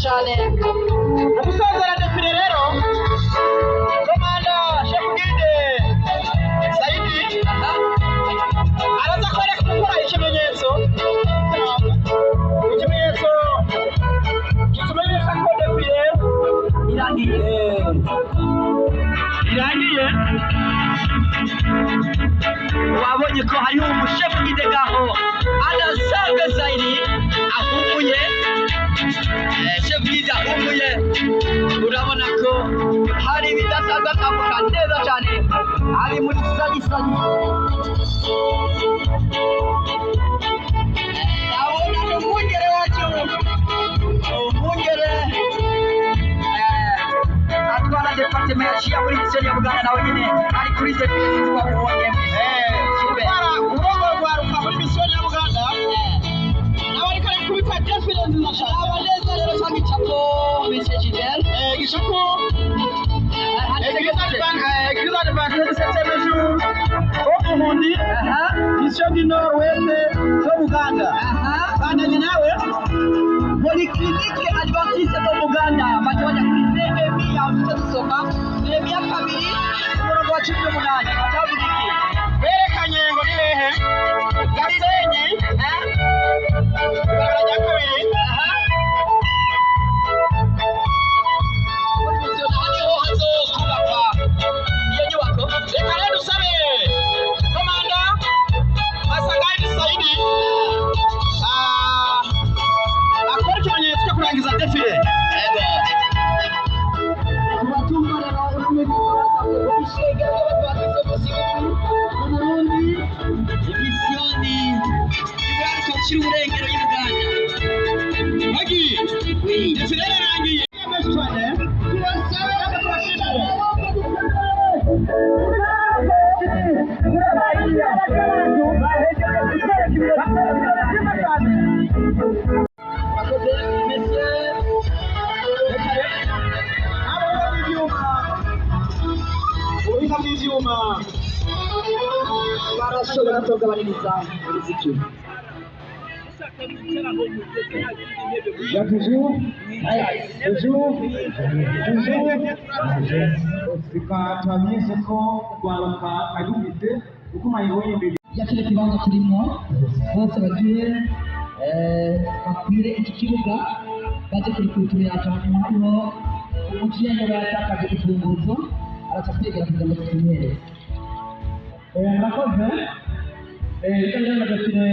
cyane umusozera defile rero komanda chef guide Saidi araza kwereka gukora ikimenyetso kitumenyesha ko defile irangiye wabonye ko hariho umushefu guide gaho adasaga Saidi ahumuye chef guide ahumuye urabona ko hari ibidasaga kamuka neza cyane ari muri sagi abona umwungere wacu umwungere atwara departement ya polisi ya Buganda nawe nyine ari kuri defense twabonye atwara urongo rwa muri mission ya Buganda nawe ari kare kubita defense nashaka abaneza rero cyangwa icapo message del gishako Gizade Bank le 7e jour au Burundi mission du Nord-Ouest de Buganda bandanye nawe muri clinique adventiste de Buganda batwanya kuri CMI ya Mutsosoka CMI ya kabiri umurongo wa 18 batavugiki berekanye ngo ni hehe Gasenyi barajya kabiri barashobora kugabaniriza umuziki twamenyeshe ko rwaruka arubise uko mayibonye imbere ya kile kibanza kirimo bose bagiye bakwire iki kibuga baje kurikuturira cyane hano umukinnyi yatakaje ifunguzo aracyatega kugira ngo tumenyere murakoze kandi n'agatire